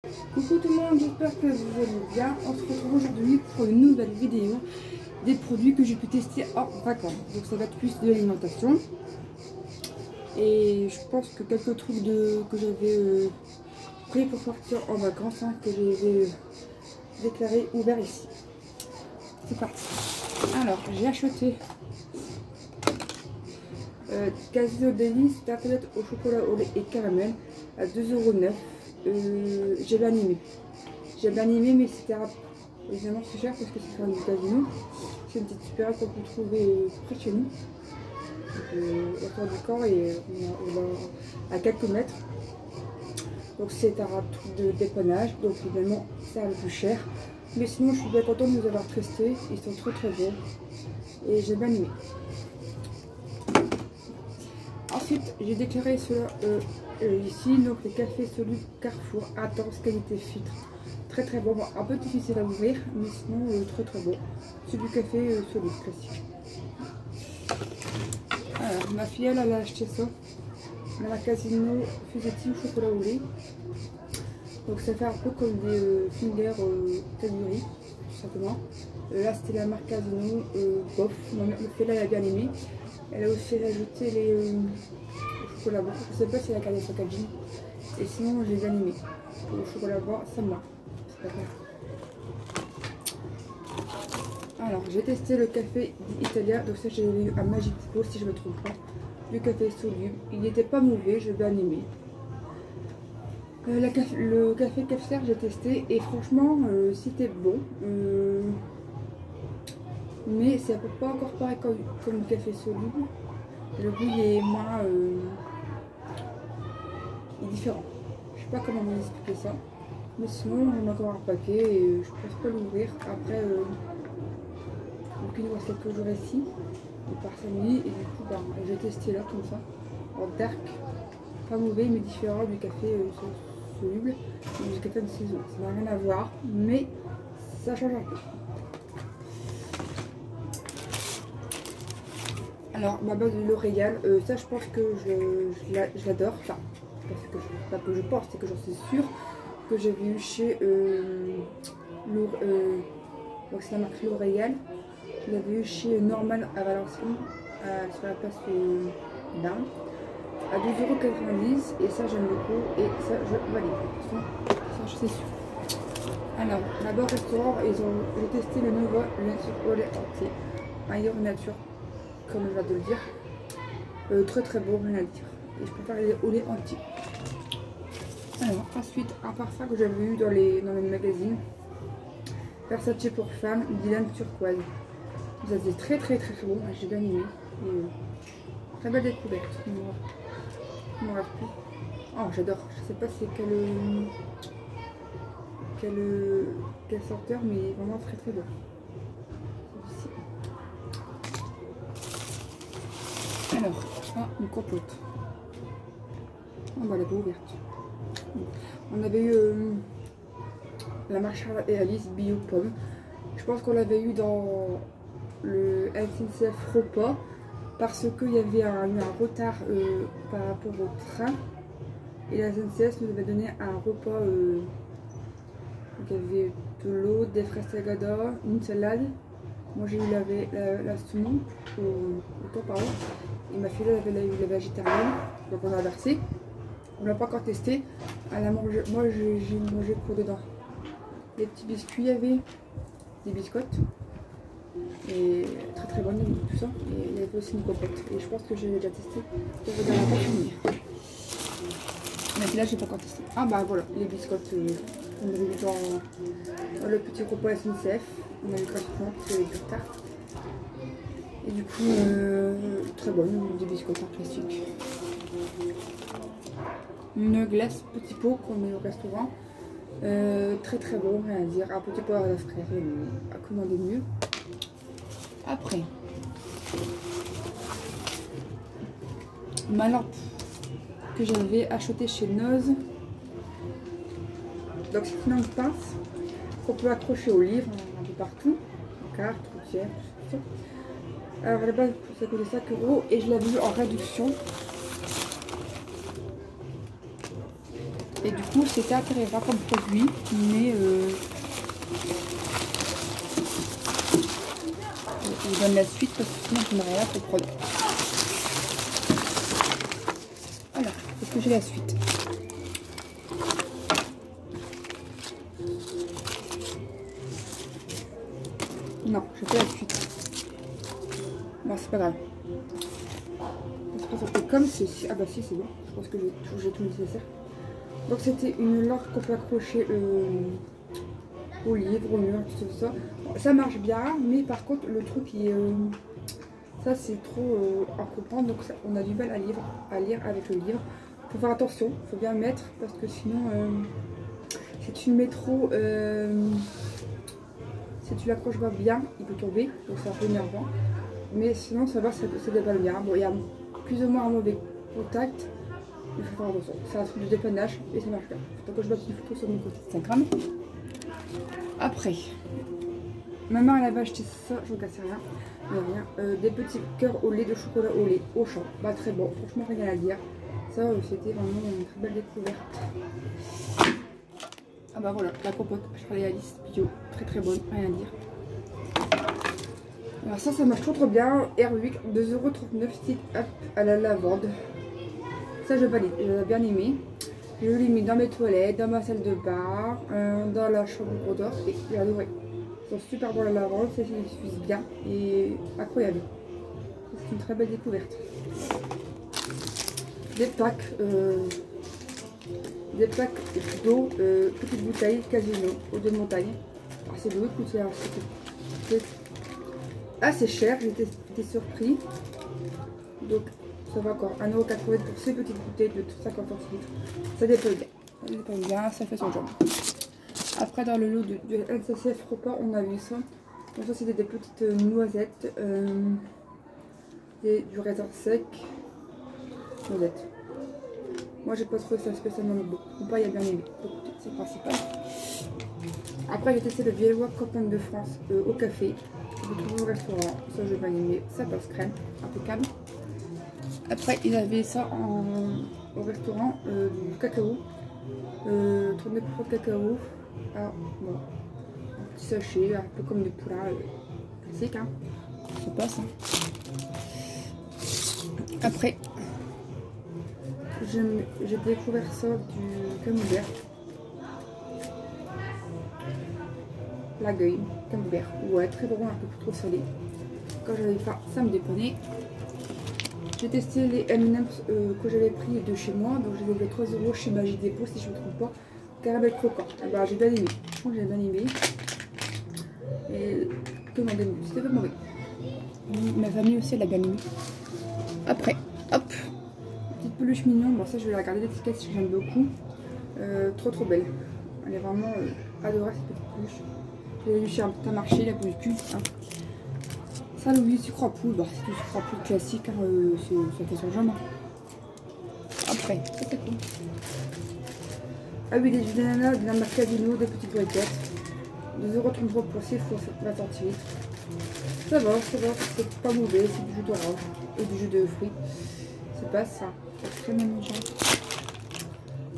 Coucou tout le monde, j'espère que vous allez bien. On se retrouve aujourd'hui pour une nouvelle vidéo des produits que j'ai pu tester en vacances. Donc ça va être plus de l'alimentation. Et je pense que quelques trucs que j'avais pris pour partir en vacances, que j'ai déclaré ouvert ici. C'est parti. Alors j'ai acheté Casino Délice, tartelette au chocolat au lait et caramel à 2,09 €. J'ai bien aimé, mais c'était évidemment c'est cher parce que c'est du Casino. C'est une petite supérieure qu'on peut trouver près de chez nous, au fond du camp, et à quelques mètres. Donc c'est un truc de dépannage, donc évidemment c'est un peu plus cher. Mais sinon je suis bien contente de les avoir testés, ils sont très bons et j'ai bien aimé. Ensuite, j'ai déclaré cela ici, donc les cafés solubles Carrefour, intense qualité filtre. Très bon, un peu difficile à ouvrir, mais sinon très bon. C'est du café soluble classique. Alors, ma fille elle a acheté ça, la Casino Fusetti au chocolat au lait. Donc ça fait un peu comme des fingers Cadbury, tout simplement. Là c'était la marque Casino, bof, le fait là elle a bien aimé. Elle a aussi rajouté les chocolat blanc. Je sais pas si elle a gardé son packaging. Et sinon, j'ai bien aimé. Le chocolat blanc, ça me va. C'est pas grave. Alors, j'ai testé le café italien. Donc, ça, j'ai eu à Magic Depot, si je me trompe pas. Du café soluble. Il n'était pas mauvais, j'ai bien aimé. Le café cafetière, j'ai testé. Et franchement, c'était bon. Mais c'est pas encore pareil comme le café soluble. Le goût est moins est différent. Je sais pas comment vous expliquer ça. Mais sinon, on a encore un paquet et je pense pas l'ouvrir. Après, donc il nous reste quelques jours ici. On part samedi et du coup, j'ai testé là comme ça. En dark. Pas mauvais mais différent du café soluble et du café de saison. Ça n'a rien à voir, mais ça change un peu. Alors, ma base de L'Oréal, ça je pense que je l'adore. Enfin, pas que je pense, c'est que j'en suis sûre que j'avais eu chez donc c'est la marque L'Oréal. Je l'avais eu chez Normal à Valenciennes, sur la place d'Arles, à 2,90 € et ça j'aime beaucoup et ça je valide. Ça je suis sûre. Alors, d'abord restaurant, j'ai testé le nouveau nature au lait entier, ailleurs nature, comme je viens de le dire. Très bon, rien à dire. Et je préfère les au lait entier. Alors, ensuite, un parfum que j'avais eu dans les magazines. Versace pour femmes, Dylan turquoise. Vous avez très bon, j'ai bien aimé. Et, très belle découverte. Il m'en reste plus. Oh, j'adore. Je sais pas c'est quel senteur, mais vraiment très bon. Alors, une compote. On va la pas ouverte. On avait eu la marque Charles et Alice Bio Pomme. Je pense qu'on l'avait eu dans le SNCF repas parce qu'il y avait eu un retard par rapport au train. Et la SNCF nous avait donné un repas. Donc il y avait de l'eau, des fraises tagada, une salade. Moi j'ai eu la semoule au temps pardon. Et ma fille avait eu la végétarienne, donc on a versé. On l'a pas encore testé. Elle a mangé, moi j'ai mangé quoi dedans? Des petits biscuits, il y avait des biscottes. Et très bonne tout ça. Et il y avait aussi une cocotte. Et je pense que j'ai déjà testé. Je vais regarder la finir. Mais là j'ai pas encore testé. Ah bah voilà, les biscottes. On avait eu dans le petit repas SNCF. On a eu gratuitement parce qu'il y avait du retard. Et du coup, très bonne, des biscottes en classique. Une glace petit pot qu'on met au restaurant. Très bon, rien à dire. Un petit pot à la frère, à commander mieux. Après, ma lampe que j'avais achetée chez Noz. Donc c'est une lampe pince qu'on peut accrocher au livre un peu partout, en carte, routière, tout ça. Alors à la base ça coûtait 5 € et je l'avais vu en réduction. Et du coup, c'était intéressant comme produit, mais je vous donne la suite parce que sinon je n'aurai rien pour prendre. Voilà, est-ce que j'ai la suite? Non, j'ai pas la suite. Bon, c'est pas grave. Comme ceci. Ah bah si, c'est bon. Je pense que j'ai tout nécessaire. Donc c'était une lampe qu'on peut accrocher au livre, au mur, tout ça. Bon, ça marche bien, mais par contre le truc qui est... ça c'est trop à comprendre, donc ça, on a du mal à lire avec le livre. Faut faire attention, faut bien le mettre, parce que sinon si tu le mets trop... si tu l'accroches pas bien, il peut tomber, donc c'est un peu énervant. Mais sinon ça va, ça déballe bien. Bon, il y a plus ou moins un mauvais contact. Il faut faire attention. C'est un truc de dépannage et ça marche bien. Donc je bloque une photo sur mon côté Instagram. Après, ma mère elle avait acheté ça, je ne casse rien. Des petits cœurs au lait de chocolat au lait au champ. Bah très bon, franchement rien à dire. Ça c'était vraiment une très belle découverte. Ah bah voilà, la compote Charlie Alice bio, très bonne, rien à dire. Alors ça marche trop bien. Airwick 2,39 € stick up à la lavande. Ça je valide, j'ai bien aimé. Je l'ai mis dans mes toilettes, dans ma salle de bain, dans la chambre d'or et j'ai adoré. Ils sont super bons la lavande, ça suffit bien et incroyable. C'est une très belle découverte. Des packs d'eau, petite bouteille Casino, eau de montagne. Alors c'est de l'eau qui coûte assez cher, j'étais surpris. Donc ça va encore 1,80 € pour ces petites bouteilles de 50 centilitres. Ça dépend bien, ça fait son job. Après dans le lot de SNCF repas on a vu ça. Donc ça c'était des petites noisettes, du raisin sec, noisettes. Moi j'ai pas trouvé ça spécialement beau. Ou pas, il y a bien aimé. C'est le principal. Après j'ai testé le Viennois Campagne de France au café. Je l'ai trouvé au restaurant. Ça j'ai bien aimé. Ça passe crème, impeccable. Après ils avaient ça au restaurant, du cacao. Tourné pour de cacao. Alors bon, un petit sachet, un peu comme du poulain classique. Hein. Ça passe. Hein. Après, j'ai découvert ça du camembert. La gueule, camembert. Ouais, très bon, un peu plus trop salé. Quand j'avais faim, ça me dépannait. J'ai testé les M&M's que j'avais pris de chez moi. Donc je les ai 3 € chez Magie Dépôt si je ne me trompe pas. Caramel croquant. Eh ben, j'ai bien aimé. Franchement, j'ai bien aimé. Et tout le monde aime. C'était pas mauvais. Ma famille aussi, elle a bien aimé. Après, hop. Petite peluche mignon. Bon, ça, je vais la regarder l'étiquette si j'aime beaucoup. Trop belle. Elle est vraiment adorable cette petite peluche. Je l'ai vu chez un petit marché, la peluche cul. Hein. Ça, le sucre en poudre. Bah, c'est du sucre en poudre classique. Hein, ça fait son jambe. Après, c'était cool. Ah oui, des jus d'ananas de la marque Casino, des petites briquettes. 2,33 € pour 6 fois 20 centilitres. Ça va, c'est pas mauvais, c'est du jus d'orange et du jus de fruits. C'est pas ça, c'est très mélangeant.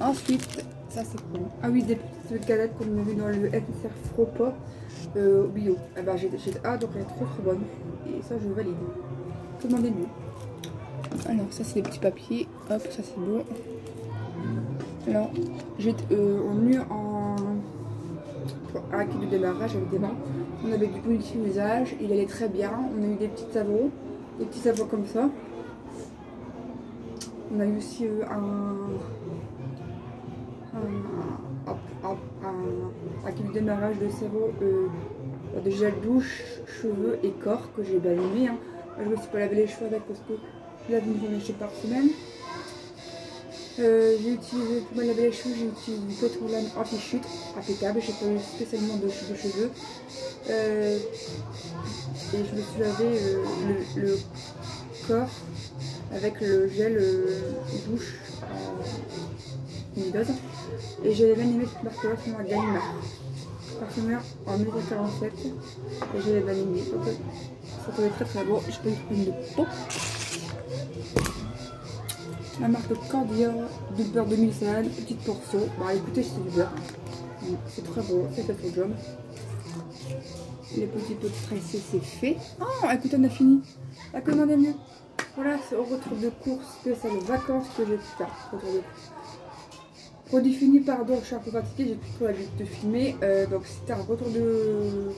Ensuite, ça c'est bon. Ah oui, des petites galettes qu'on a vu dans le SNCF repas bio. Ah bah, j'ai donc elle est trop bonne. Et ça, je valide. Commandez-nous. Alors, ça c'est des petits papiers. Hop, ça c'est bon. Alors, on a eu un kit de démarrage évidemment. On avait du multi-usage, il allait très bien. On a eu des petits savons comme ça. On a eu aussi un kit de démarrage de savon de gel douche, cheveux et corps que j'ai bien aimé. Hein. Je me suis pas lavé les cheveux avec parce que je lave une fois par semaine. J'ai utilisé pour me laver les cheveux, j'ai utilisé du pétrolane anti-chute, impeccable, j'ai pas eu spécialement de cheveux. Et je me suis lavé le corps avec le gel douche humidose. Et j'ai bien aimé cette marque-là, c'est ma Gallimard. Parfumeur en 1947. Et j'ai bien aimé. Ça tombait très bon. Je peux y prendre de peau. La marque Cordia du beurre demi-salade, petite portion. Bah écoutez, c'est du beurre. C'est très beau, c'est fait son job. Les petits pots pressés, c'est fait. Oh, écoutez, on a fini. La commande est mieux. Voilà, c'est au retour de course spécial vacances que j'ai pu faire. Retour de course. Produit fini, pardon, je suis un peu fatiguée, j'ai plus trop l'habitude de filmer. Donc c'était un retour de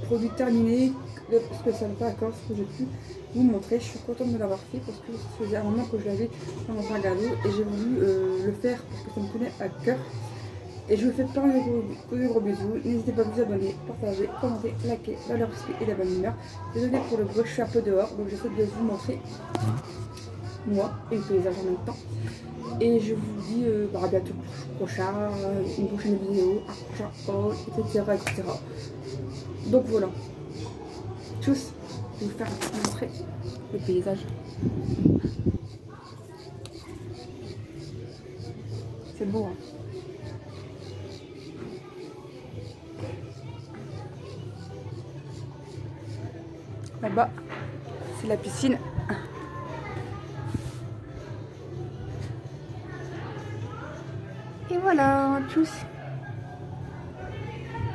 produit terminé, le spécial vacances que j'ai pu vous montrer. Je suis contente de l'avoir fait parce que ça faisait un moment que je l'avais dans mon bagage et j'ai voulu le faire parce que ça me tenait à cœur. Et je vous fais plein de gros bisous. N'hésitez pas à vous abonner, partager, commenter, liker, dans leur respect et la bonne humeur. Désolée pour le bruit, je suis un peu dehors, donc j'essaie de vous montrer moi et le paysage en même temps. Et je vous dis à bientôt pour le prochain, une prochaine vidéo, un prochain haul, etc., etc. Donc voilà. Tchuss, je vais vous faire montrer le paysage. C'est beau, hein. Là-bas, c'est la piscine. Et voilà, tchuss.